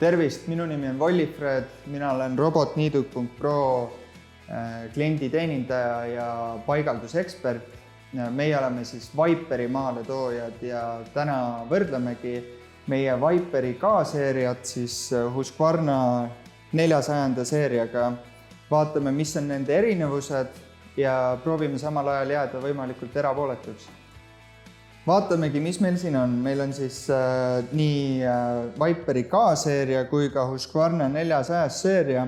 Tervist, minu nimi on Vollifred, mina olen robotniiduk.pro klienditeenindaja ja paigaldusekspert. Meie oleme siis Viperi maaletoojad ja täna võrdlemegi meie Viperi K-seeriat siis Husqvarna 400 seeriaga. Vaatame, mis on nende erinevused ja proovime samal ajal jääda võimalikult erapooletuks. Vaatamegi, mis meil siin on. Meil on siis nii Viperi K-seeria kui ka Husqvarna 400 seeria.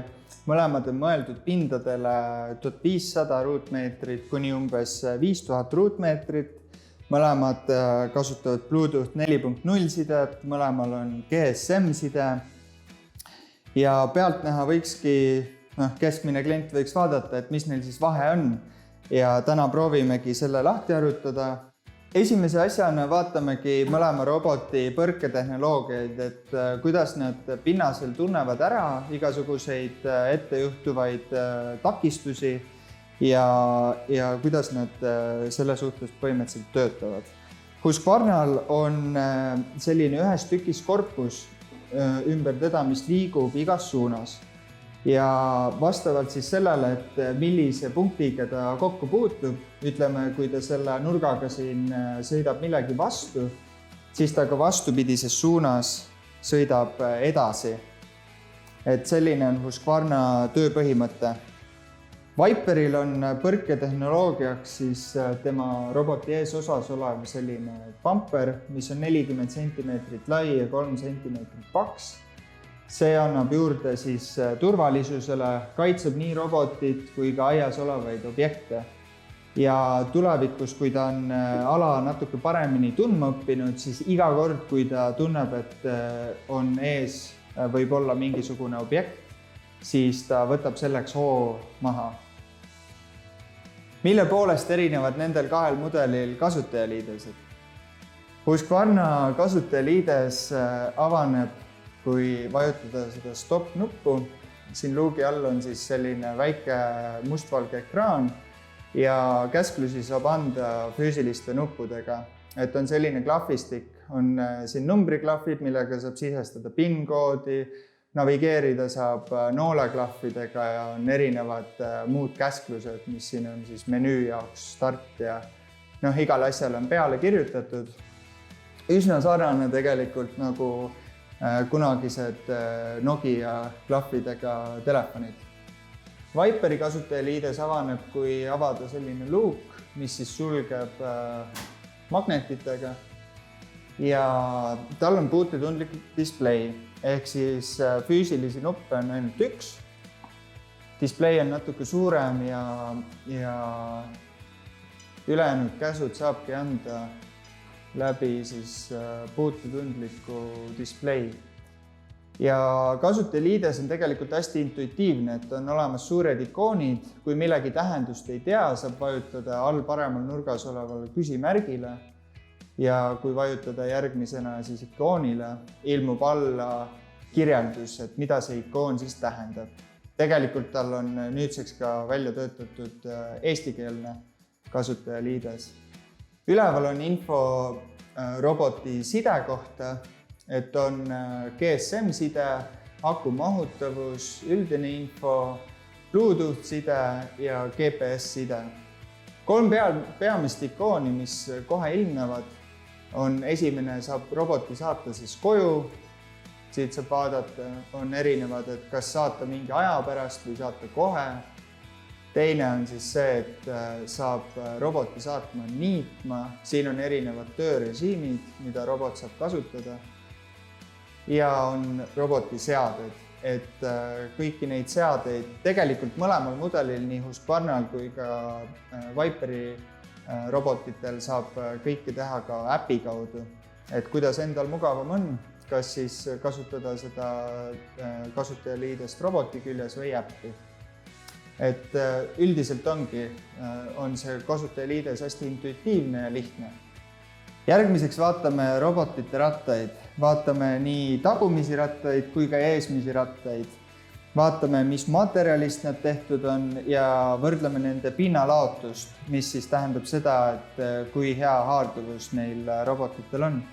Mõlemad on mõeldud pindadele 1500 ruutmeetrit kuni umbes 5000 ruutmeetrit. Mõlemad kasutavad Bluetooth 4.0 sidet, mõlemal on GSM side. Ja pealtnäha võikski, keskmine klient võiks vaadata, et mis neil siis vahe on. Ja täna proovimegi selle lahti arutada. Esimese asjana vaatamegi mõlema roboti põrketehnoloogiaid, et kuidas nad pinnasel tunnevad ära igasuguseid ettejuhtuvaid takistusi ja kuidas nad selle suhtes põhimõtteliselt töötavad. Husqvarnal on selline ühes tükis korpus ümber teda, mis liigub igas suunas. Ja vastavalt siis sellele, et millise punktiga ta kokku puutub, ütleme, kui ta selle nurgaga siin sõidab millegi vastu, siis ta ka vastupidises suunas sõidab edasi. Et selline on Husqvarna tööpõhimõte. Viperil on põrketehnoloogiaks siis tema roboti eesosas olev selline bumper, mis on 40 cm lai ja 3 cm paks. See annab juurde siis turvalisusele, kaitseb nii robotit kui ka aias olevaid objekte. Ja tulevikus, kui ta on ala natuke paremini tundma õppinud, siis iga kord, kui ta tunneb, et on ees võib olla mingisugune objekt, siis ta võtab selleks hoo maha. Mille poolest erinevad nendel kahel mudelil kasutajaliidesed? Husqvarna kasutajaliides avaneb, kui vajutada seda stop-nuppu. Siin luugi all on siis selline väike mustvalge ekraan ja käsklusi saab anda füüsiliste nuppudega. Et on selline klahvistik, on siin numbriklahvid, millega saab sisestada PIN-koodi, navigeerida saab nooleklahvidega ja on erinevad muud käsklused, mis siin on siis menüü jaoks start ja igal asjal on peale kirjutatud. Üsna sarnane tegelikult nagu kunagised Nokia klahvidega telefonid. Viperi kasutajaliides avaneb, kui avada selline luuk, mis siis sulgeb magnetitega ja tal on puutetundlik display, ehk siis füüsilisi nuppe on ainult üks. Display on natuke suurem ja ülejäänud käsud saabki anda läbi siis puutetundliku display. Ja kasutajaliides on tegelikult hästi intuitiivne, et on olemas suured ikoonid. Kui millegi tähendust ei tea, saab vajutada all paremal nurgas olevale küsimärgile ja kui vajutada järgmisena siis ikoonile, ilmub alla kirjeldus, et mida see ikoon siis tähendab. Tegelikult tal on nüüdseks ka välja töötatud eestikeelne kasutajaliides. Üleval on info roboti side kohta, et on GSM side, aku mahutavus, üldine info, Bluetooth side ja GPS side. 3 peamist ikooni, mis kohe ilmnevad, on esimene saab roboti saata siis koju. Siit saab vaadata, on erinevad, et kas saata mingi aja pärast või saata kohe. Teine on siis see, et saab roboti saatma niitma. Siin on erinevad töörežiimid, mida robot saab kasutada. Ja on roboti seaded, et kõiki neid seadeid tegelikult mõlemal mudelil, nii Husqvarnal kui ka Viperi robotitel saab kõike teha ka äpi kaudu. Et kuidas endal mugavam on, kas siis kasutada seda kasutajaliidest roboti küljes või äppi. Et üldiselt on see kasutajaliides hästi intuitiivne ja lihtne. Järgmiseks vaatame robotite rattaid. Vaatame nii tagumisi rattaid kui ka eesmisi rattaid. Vaatame, mis materjalist nad tehtud on ja võrdleme nende pinnalaotust, mis siis tähendab seda, et kui hea haarduvus neil robotitel on.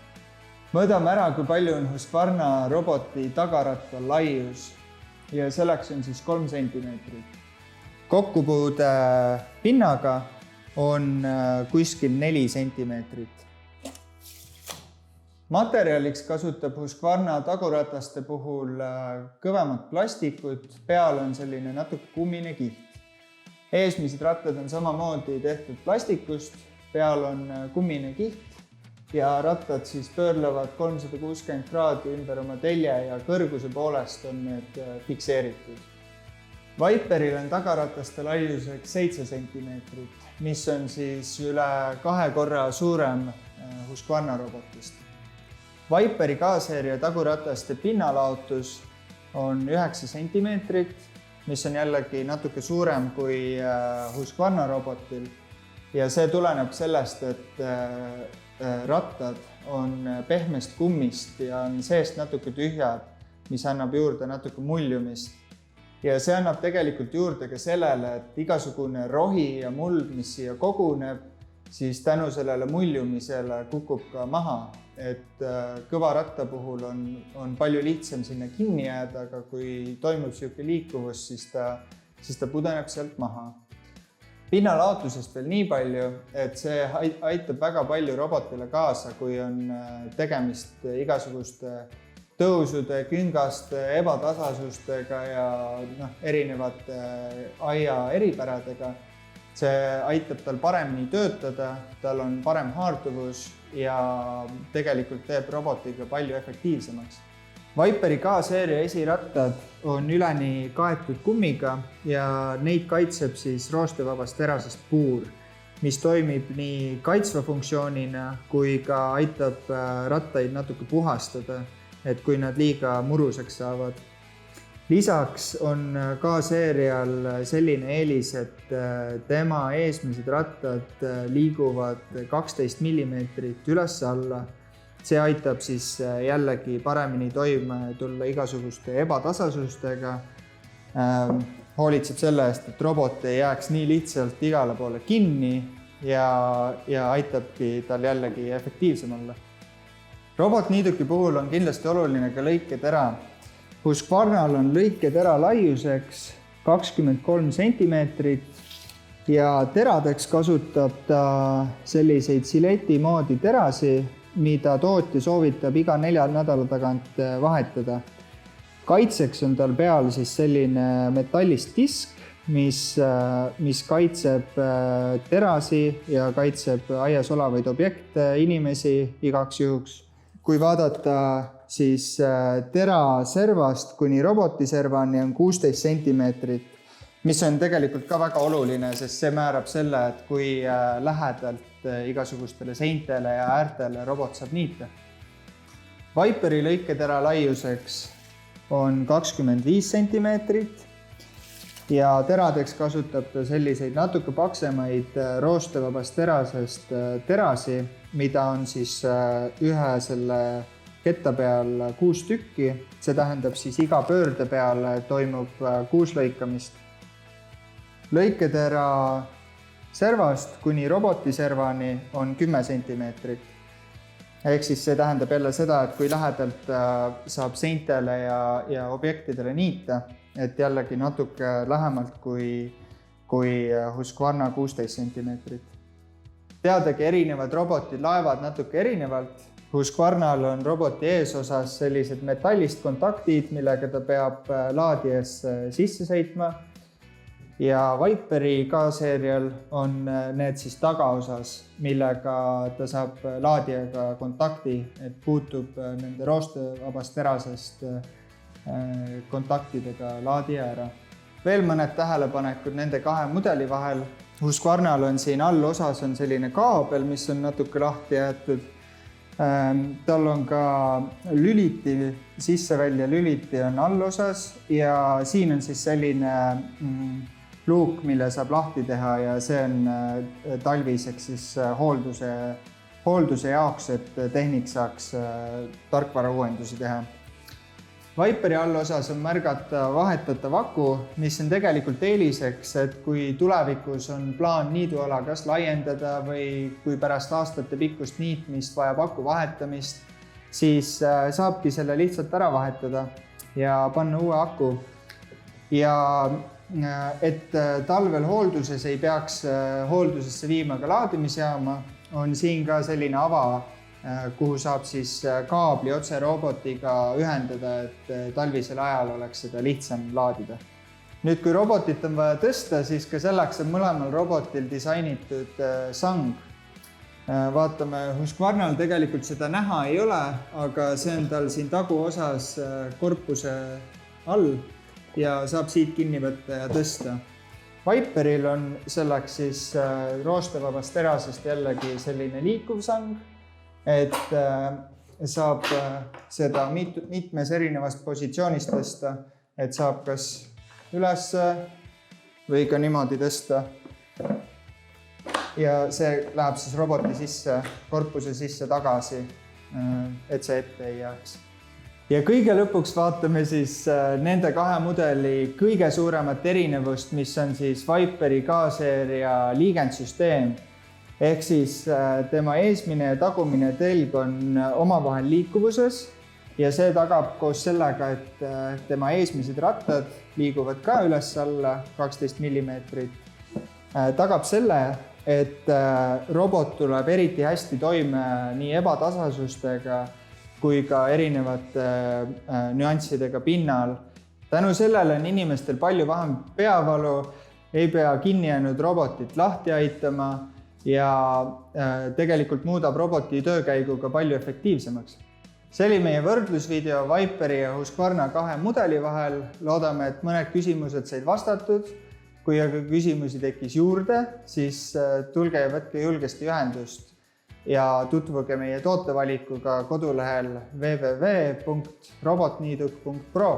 Mõõdame ära, kui palju on Husqvarna roboti tagaratta laius ja selleks on siis 3 sentimeetrit. Kokkupuude pinnaga on kuskil 4 sentimeetrit. Materjaliks kasutab Husqvarna tagurataste puhul kõvemat plastikut, peal on selline natuke kummine kiht. Eesmised rattad on samamoodi tehtud plastikust, peal on kummine kiht ja rattad siis pöörlevad 360 kraadi ümber oma telje ja kõrguse poolest on need fikseeritud. Viperil on tagarataste laiuseks 7 sentimeetrit, mis on siis üle 2 korra suurem Husqvarna robotist. Viperi K-seeria tagurataste pinnalaotus on 9 sentimeetrit, mis on jällegi natuke suurem kui Husqvarna robotil ja see tuleneb sellest, et rattad on pehmest kummist ja on seest natuke tühjad, mis annab juurde natuke muljumist. Ja see annab tegelikult juurde ka sellele, et igasugune rohi ja muld, mis siia koguneb, siis tänu sellele muljumisele kukub ka maha. Et kõva ratta puhul on palju lihtsam sinna kinni jääda, aga kui toimub selline liikuvus, siis ta pudeneb sealt maha. Pinnalaotusest veel nii palju, et see aitab väga palju robotile kaasa, kui on tegemist igasuguste tõusude, küngaste, ebatasasustega ja erinevate aia eripäradega. See aitab tal paremini töötada, tal on parem haarduvus ja tegelikult teeb robotiga palju efektiivsemaks. Viperi K-seeria esirattad on üleni kaetud kummiga ja neid kaitseb siis roostevabast terasest puur, mis toimib nii kaitsva funktsioonina kui ka aitab rattaid natuke puhastada, et kui nad liiga muruseks saavad. Lisaks on K-seerial selline eelis, et tema eesmised rattad liiguvad 12 mm üles-alla. See aitab siis jällegi paremini toime tulla igasuguste ebatasasustega, hoolitseb selle eest, et robot ei jääks nii lihtsalt igale poole kinni ja aitabki tal jällegi efektiivsem olla. Robotniiduki puhul on kindlasti oluline ka lõiketera. Husqvarnal on lõiketera laiuseks 23 sentimeetrit ja teradeks kasutab ta selliseid sileti moodi terasi, mida tootja soovitab iga 4 nädala tagant vahetada. Kaitseks on tal peal siis selline metallist disk, mis kaitseb terasi ja kaitseb aias olevaid objekte, inimesi igaks juhuks. Kui vaadata, siis tera servast kuni robotiservani on 16 sentimeetrit, mis on tegelikult ka väga oluline, sest see määrab selle, et kui lähedalt igasugustele seintele ja äärtele robot saab niita. Viperi lõiketera laiuseks on 25 sentimeetrit ja teradeks kasutab ta selliseid natuke paksemaid roostevabast terasest terasi, mida on siis ühe selle ketta peal 6 tükki. See tähendab siis iga pöörde peal toimub 6 lõikamist. Lõiketera servast kuni robotiservani on 10 sentimeetrit. Ehk siis see tähendab jälle seda, et kui lähedalt saab seintele ja objektidele niita, et jällegi natuke lähemalt kui Husqvarna 16 sentimeetrit. Teadagi erinevad robotid laevad natuke erinevalt. Husqvarnal on roboti eesosas sellised metallist kontaktid, millega ta peab laadijasse sisse sõitma. Ja Viperi K-seerial on need siis tagaosas, millega ta saab laadijaga kontakti, et puutub nende roostevabast terasest kontaktidega laadija ära. Veel mõned tähelepanekud nende 2 mudeli vahel. Husqvarnal on siin allosas on selline kaabel, mis on natuke lahti jäetud. Tal on ka lüliti, sisse-välja lüliti on allosas ja siin on siis selline luuk, mille saab lahti teha ja see on talviseks siis hoolduse jaoks, et tehnik saaks tarkvara uuendusi teha. Viperi allosas on märgata vahetatav aku, mis on tegelikult eeliseks, et kui tulevikus on plaan niiduala kas laiendada või kui pärast aastate pikkust niitmist vajab aku vahetamist, siis saabki selle lihtsalt ära vahetada ja panna uue aku. Ja et talvel hoolduses ei peaks hooldusesse viima ka laadimisjaama, on siin ka selline ava, kuhu saab siis kaabli otse robotiga ühendada, et talvisel ajal oleks seda lihtsam laadida. Nüüd, kui robotit on vaja tõsta, siis ka selleks on mõlemal robotil disainitud sang. Vaatame, Husqvarnal tegelikult seda näha ei ole, aga see on tal siin taguosas korpuse all ja saab siit kinni võtta ja tõsta. Viperil on selleks siis roostevabast terasest jällegi selline liikuv sang, et saab seda mitmes erinevast positsioonist tõsta, et saab kas üles või ka niimoodi tõsta. Ja see läheb siis roboti sisse, korpuse sisse tagasi, et see ette ei jääks. Ja kõige lõpuks vaatame siis nende kahe mudeli kõige suuremat erinevust, mis on siis Viperi K-seeria liigendsüsteem. Ehk siis tema eesmine ja tagumine telg on omavahel liikuvuses ja see tagab koos sellega, et tema eesmised rattad liiguvad ka üles-alla 12 millimeetrit. Tagab selle, et robot tuleb eriti hästi toime nii ebatasasustega kui ka erinevate nüanssidega pinnal. Tänu sellele on inimestel palju vähem peavalu, ei pea kinni jäänud robotit lahti aitama ja tegelikult muudab roboti töökäigu ka palju efektiivsemaks. See oli meie võrdlusvideo Viperi ja Husqvarna kahe mudeli vahel. Loodame, et mõned küsimused said vastatud. Kui aga küsimusi tekkis juurde, siis tulge ja võtke julgesti ühendust ja tutvuge meie tootevalikuga kodulehel www.robotniiduk.pro.